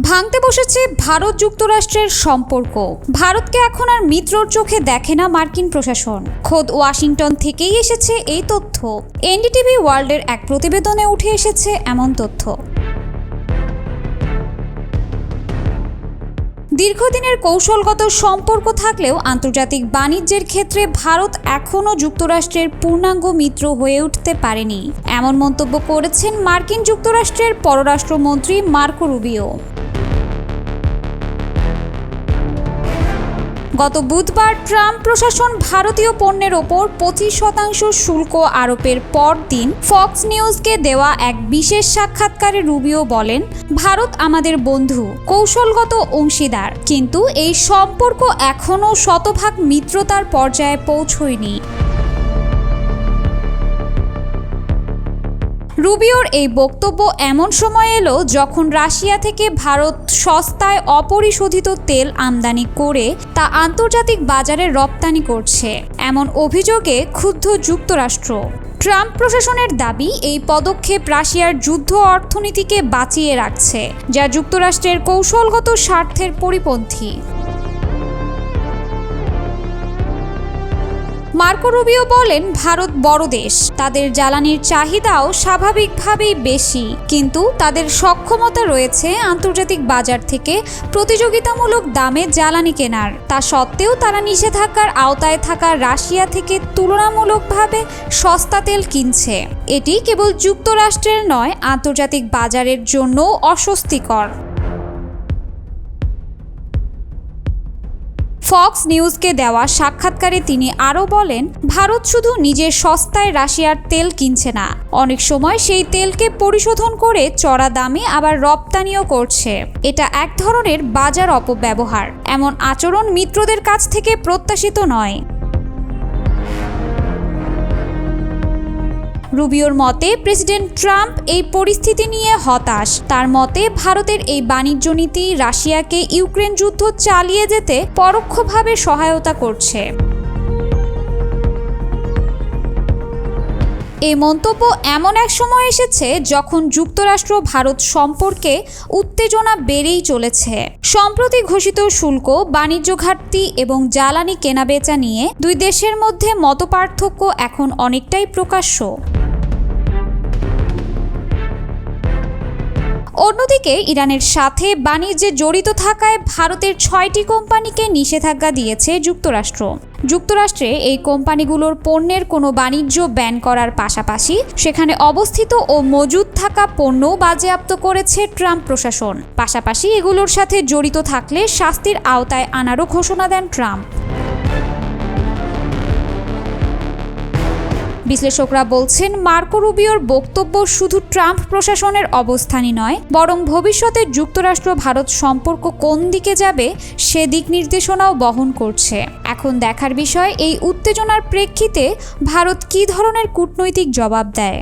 ভাঙতে বসেছে ভারত যুক্তরাষ্ট্রের সম্পর্ক। ভারতকে এখন আর মিত্রর চোখে দেখে না মার্কিন প্রশাসন। খোদ ওয়াশিংটন থেকেই এসেছে এই তথ্য। এনডিটিভি ওয়ার্ল্ডের এক প্রতিবেদনে উঠে এসেছে এমন তথ্য। দীর্ঘদিনের কৌশলগত সম্পর্ক থাকলেও আন্তর্জাতিক বাণিজ্যের ক্ষেত্রে ভারত এখনও যুক্তরাষ্ট্রের পূর্ণাঙ্গ মিত্র হয়ে উঠতে পারেনি, এমন মন্তব্য করেছেন মার্কিন যুক্তরাষ্ট্রের পররাষ্ট্রমন্ত্রী মার্কো রুবিও। গত বুধবার ট্রাম্প প্রশাসন ভারতীয় পণ্যের ওপর 25% শুল্ক আরোপের পরদিন ফক্স নিউজকে দেওয়া এক বিশেষ সাক্ষাৎকারে রুবিও বলেন, ভারত আমাদের বন্ধু, কৌশলগত অংশীদার, কিন্তু এই সম্পর্ক এখনও শতভাগ মিত্রতার পর্যায়ে পৌঁছয়নি। রুবিওর এই বক্তব্য এমন সময় এলো যখন রাশিয়া থেকে ভারত সস্তায় অপরিশোধিত তেল আমদানি করে তা আন্তর্জাতিক বাজারে রপ্তানি করছে, এমন অভিযোগে ক্ষুব্ধ যুক্তরাষ্ট্র। ট্রাম্প প্রশাসনের দাবি, এই পদক্ষেপ রাশিয়ার যুদ্ধ অর্থনীতিকে বাঁচিয়ে রাখছে, যা যুক্তরাষ্ট্রের কৌশলগত স্বার্থের পরিপন্থী। মার্কো রুবিও বলেন, ভারত বড় দেশ, তাদের জ্বালানির চাহিদাও স্বাভাবিকভাবেই বেশি, কিন্তু তাদের সক্ষমতা রয়েছে আন্তর্জাতিক বাজার থেকে প্রতিযোগিতামূলক দামে জ্বালানি কেনার। তা সত্ত্বেও তারা নিষেধাজ্ঞার আওতায় থাকা রাশিয়া থেকে তুলনামূলকভাবে সস্তা তেল কিনছে। এটি কেবল যুক্তরাষ্ট্রের নয়, আন্তর্জাতিক বাজারের জন্যও অস্বস্তিকর। ফক্স নিউজকে দেওয়া সাক্ষাৎকারে তিনি আরও বলেন, ভারত শুধু নিজের সস্তায় রাশিয়ার তেল কিনছে না, অনেক সময় সেই তেলকে পরিশোধন করে চড়া দামে আবার রপ্তানিও করছে। এটা এক ধরনের বাজার অপব্যবহার। এমন আচরণ মিত্রদের কাছ থেকে প্রত্যাশিত নয়। রুবিওর মতে, প্রেসিডেন্ট ট্রাম্প এই পরিস্থিতি নিয়ে হতাশ। তার মতে, ভারতের এই বাণিজ্য নীতি রাশিয়াকে ইউক্রেন যুদ্ধ চালিয়ে যেতে পরোক্ষভাবে সহায়তা করছে। এই মন্তব্য এমন এক সময় এসেছে যখন যুক্তরাষ্ট্র ভারত সম্পর্কে উত্তেজনা বেড়েই চলেছে। সম্প্রতি ঘোষিত শুল্ক, বাণিজ্য ঘাটতি এবং জ্বালানি কেনাবেচা নিয়ে দুই দেশের মধ্যে মতপার্থক্য এখন অনেকটাই প্রকাশ্য। অন্যদিকে ইরানের সাথে বাণিজ্যে জড়িত থাকায় ভারতের 6টি কোম্পানিকে নিষেধাজ্ঞা দিয়েছে যুক্তরাষ্ট্র। যুক্তরাষ্ট্রে এই কোম্পানিগুলোর পণ্যের কোনো বাণিজ্য ব্যান করার পাশাপাশি সেখানে অবস্থিত ও মজুদ থাকা পণ্যও বাজেয়াপ্ত করেছে ট্রাম্প প্রশাসন। পাশাপাশি এগুলোর সাথে জড়িত থাকলে শাস্তির আওতায় আনারও ঘোষণা দেন ট্রাম্প। বিশ্লেষকরা বলছেন, মার্কো রুবিওর বক্তব্য শুধু ট্রাম্প প্রশাসনের অবস্থানই নয়, বরং ভবিষ্যতে যুক্তরাষ্ট্র ভারত সম্পর্ক কোন দিকে যাবে সে দিক নির্দেশনাও বহন করছে। এখন দেখার বিষয়, এই উত্তেজনার প্রেক্ষিতে ভারত কী ধরনের কূটনৈতিক জবাব দেয়।